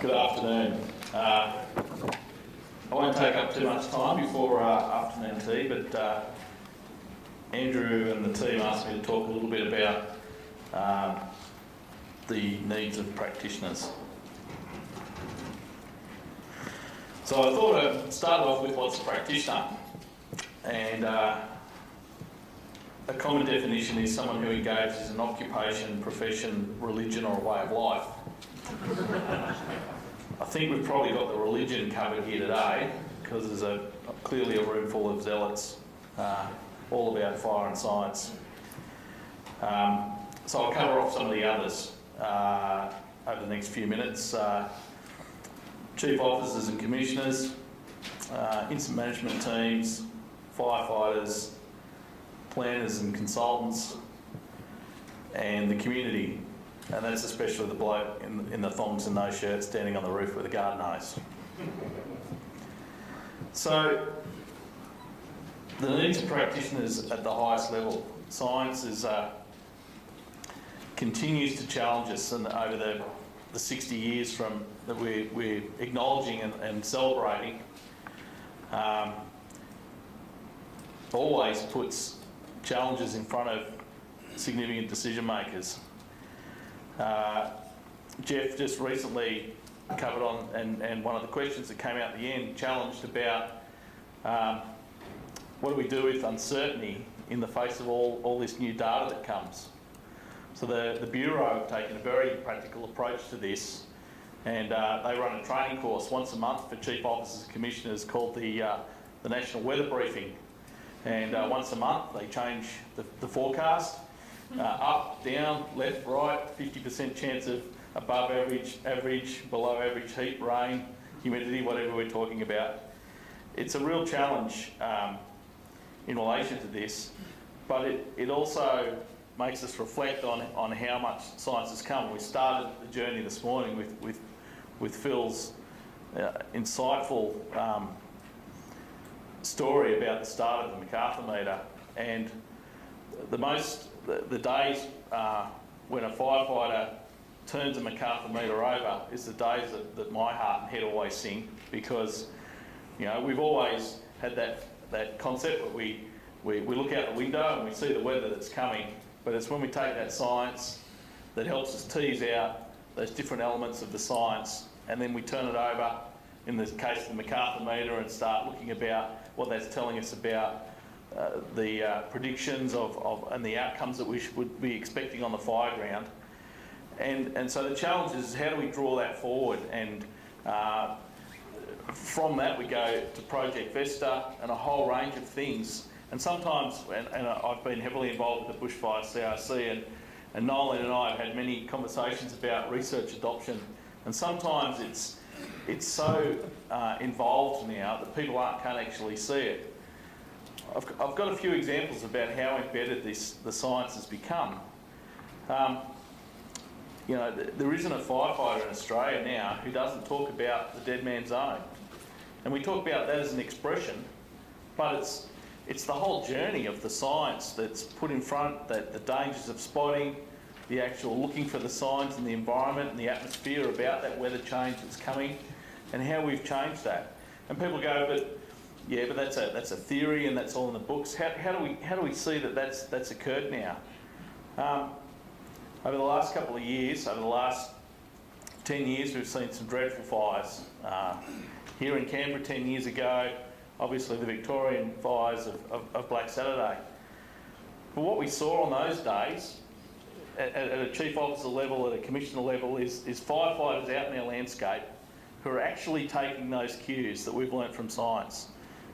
Good afternoon. I won't take up too much time before afternoon tea, but Andrew and the team asked me to talk a little bit about the needs of practitioners. So I thought I'd start off with what's a practitioner, and a common definition is someone who engages in occupation, profession, religion or a way of life. I think we've probably got the religion covered here today because there's clearly a room full of zealots all about fire and science. So I'll cover off some of the others over the next few minutes. Chief officers and commissioners, incident management teams, firefighters, planners and consultants, and the community. And that's especially the bloke in the thongs and no shirt standing on the roof with a garden hose. So, the needs of practitioners at the highest level. Science continues to challenge us, and over the 60 years from that we're acknowledging and celebrating, always puts challenges in front of significant decision makers. Jeff just recently covered on, and one of the questions that came out at the end challenged about what do we do with uncertainty in the face of all this new data that comes. So the Bureau have taken a very practical approach to this, and they run a training course once a month for chief officers and commissioners called the National Weather Briefing. And once a month they change the forecast. Up, down, left, right, 50% chance of above average, below average heat, rain, humidity, whatever we're talking about. It's a real challenge in relation to this, but it also makes us reflect on how much science has come. We started the journey this morning with Phil's insightful story about the start of the MacArthur meter, and the days when a firefighter turns a MacArthur meter over is the days that my heart and head always sing, because we've always had that concept that we look out the window and we see the weather that's coming, but it's when we take that science that helps us tease out those different elements of the science, and then we turn it over, in the case of the MacArthur meter, and start looking about what that's telling us about the predictions of and the outcomes that we would be expecting on the fire ground. And so the challenge is, how do we draw that forward? And from that we go to Project Vesta and a whole range of things. And sometimes, and I've been heavily involved with the Bushfire CRC, and Nolan and I have had many conversations about research adoption. And sometimes it's so involved now that people can't actually see it. I've got a few examples about how embedded the science has become. There isn't a firefighter in Australia now who doesn't talk about the dead man zone. And we talk about that as an expression, but it's the whole journey of the science that's put in front, that the dangers of spotting, the actual looking for the signs in the environment and the atmosphere about that weather change that's coming, and how we've changed that. And people go, but that's a theory and that's all in the books. How do we see that that's occurred now? Over the last couple of years, over the last 10 years, we've seen some dreadful fires. Here in Canberra 10 years ago, obviously the Victorian fires of Black Saturday. But what we saw on those days, at a chief officer level, at a commissioner level, is firefighters out in our landscape who are actually taking those cues that we've learnt from science,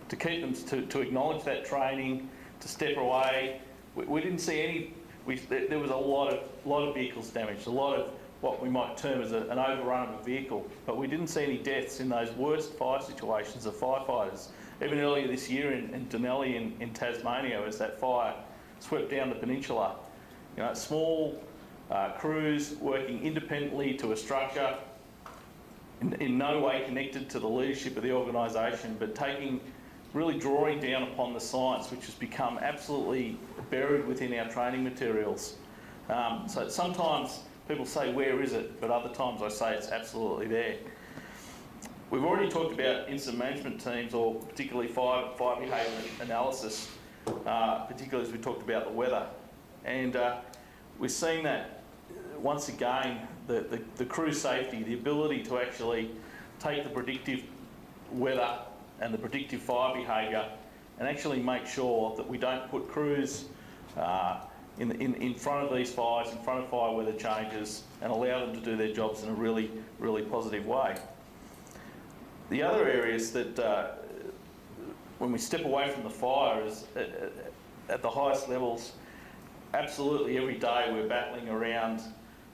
to keep them, to acknowledge that training, to step away. We didn't see any. There was a lot of vehicles damaged, a lot of what we might term as an overrun of a vehicle, but we didn't see any deaths in those worst fire situations of firefighters. Even earlier this year in Denali in Tasmania, as that fire swept down the peninsula, small crews working independently to a structure, in no way connected to the leadership of the organisation, but really drawing down upon the science, which has become absolutely buried within our training materials. So sometimes people say, where is it? But other times I say it's absolutely there. We've already talked about incident management teams, or particularly fire behaviour analysis, particularly as we talked about the weather. And we're seeing that, once again, the crew safety, the ability to actually take the predictive weather and the predictive fire behaviour and actually make sure that we don't put crews in front of these fires, in front of fire weather changes, and allow them to do their jobs in a really, really positive way. The other areas that, when we step away from the fire, is at the highest levels, absolutely every day we're battling around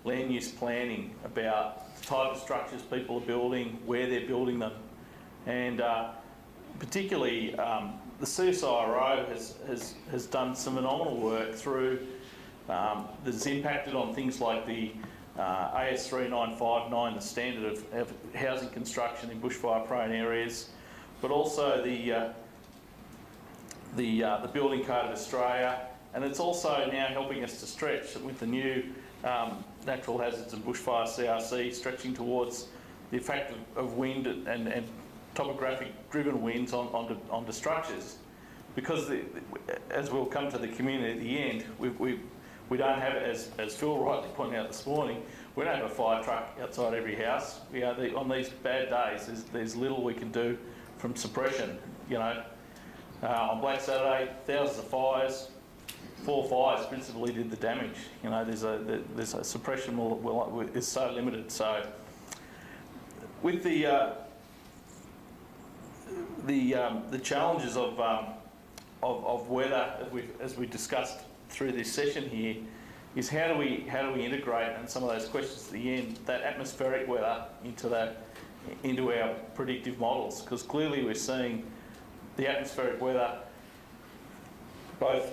land use planning about the type of structures people are building, where they're building them, and particularly the CSIRO has done some phenomenal work through that's impacted on things like the AS 3959, the standard of housing construction in bushfire-prone areas, but also the Building Code of Australia, and it's also now helping us to stretch with the new Natural Hazards and Bushfire CRC, stretching towards the effect of wind and topographic-driven winds onto structures, because as we'll come to the community at the end, we don't have, as Phil rightly pointed out this morning, we don't have a fire truck outside every house. On these bad days, there's little we can do from suppression. You know, on Black Saturday, thousands of fires. 4 fires principally did the damage. You know, there's a suppression is so limited. So with the challenges of weather, as we discussed through this session here, is how do we integrate, and some of those questions at the end, that atmospheric weather into our predictive models, because clearly we're seeing the atmospheric weather both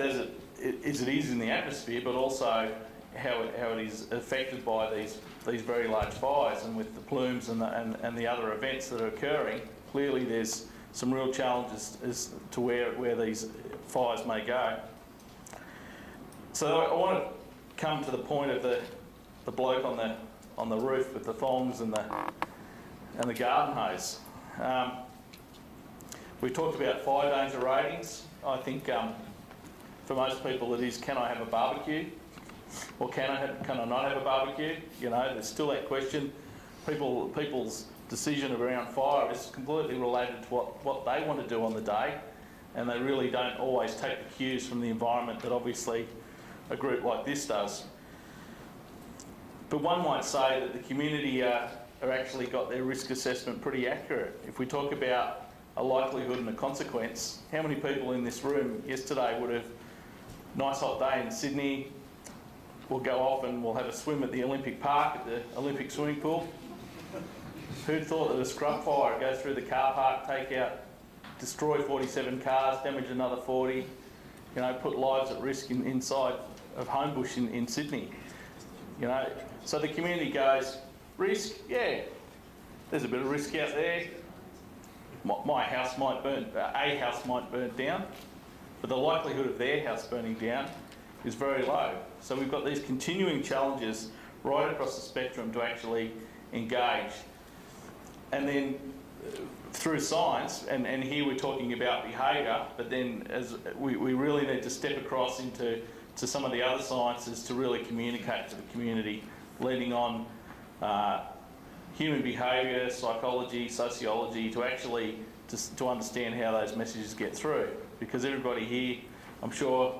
as it is in the atmosphere, but also how it is affected by these very large fires, and with the plumes and the other events that are occurring. Clearly there's some real challenges as to where these fires may go. So I want to come to the point of the bloke on the roof with the thongs and the garden hose. We talked about fire danger ratings. I think for most people it is, can I have a barbecue, or can I not have a barbecue? You know, there's still that question. People's decision around fire is completely related to what they want to do on the day, and they really don't always take the cues from the environment that obviously a group like this does. But one might say that the community are actually got their risk assessment pretty accurate. If we talk about a likelihood and a consequence, how many people in this room yesterday would have, nice hot day in Sydney, we'll go off and we'll have a swim at the Olympic Park, at the Olympic swimming pool? Who'd thought that a scrub fire would go through the car park, take out, destroy 47 cars, damage another 40, you know, put lives at risk inside of Homebush in Sydney? You know, so the community goes, risk, yeah, there's a bit of risk out there. My house might burn, a house might burn down, but the likelihood of their house burning down is very low. So we've got these continuing challenges right across the spectrum to actually engage. And then through science, and here we're talking about behaviour, but then as we really need to step across into some of the other sciences to really communicate to the community, leading on human behaviour, psychology, sociology, to actually to understand how those messages get through. Because everybody here, I'm sure,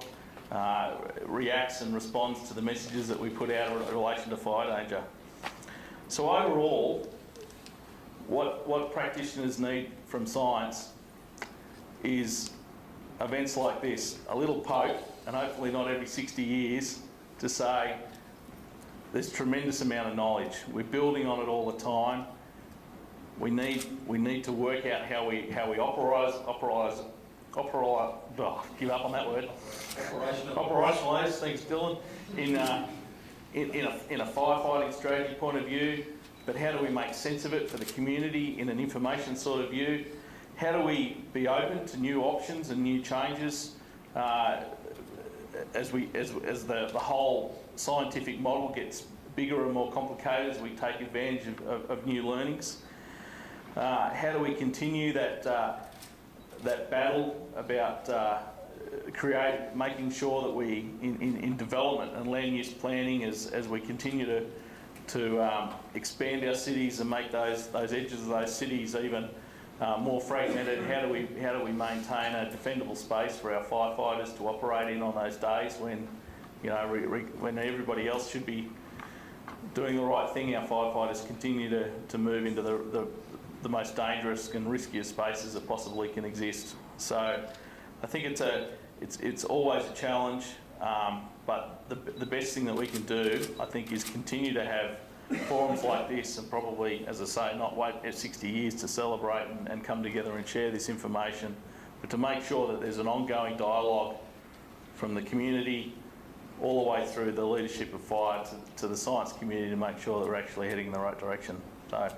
reacts and responds to the messages that we put out in relation to fire danger. So overall, what practitioners need from science is events like this, a little poke, and hopefully not every 60 years, to say there's a tremendous amount of knowledge. We're building on it all the time. We need to work out how we operise. Give up on that word. Operationalise. Thanks, Dylan. In a firefighting strategy point of view, but how do we make sense of it for the community in an information sort of view? How do we be open to new options and new changes as the whole scientific model gets bigger and more complicated, as we take advantage of new learnings? How do we continue that battle about making sure that we, in development and land use planning, as we continue to expand our cities and make those edges of those cities even more fragmented, how do we maintain a defendable space for our firefighters to operate in on those days when, you know, when everybody else should be doing the right thing? Our firefighters continue to move into the most dangerous and riskiest spaces that possibly can exist. So I think it's always a challenge, but the best thing that we can do, I think, is continue to have forums like this, and probably, as I say, not wait 60 years to celebrate and come together and share this information, but to make sure that there's an ongoing dialogue from the community all the way through the leadership of fire to the science community to make sure that we're actually heading in the right direction. So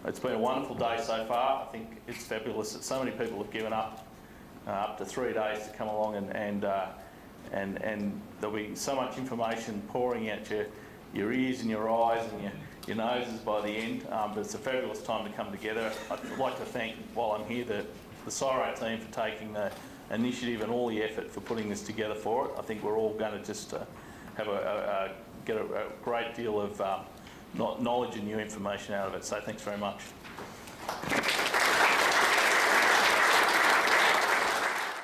it's been a wonderful day so far. I think it's fabulous that so many people have given up to 3 days to come along, and there'll be so much information pouring out your ears and your eyes and your noses by the end, but it's a fabulous time to come together. I'd like to thank, while I'm here, the CSIRO team for taking the initiative and all the effort for putting this together for it. I think we're all going to just have get a great deal of knowledge and new information out of it. So thanks very much.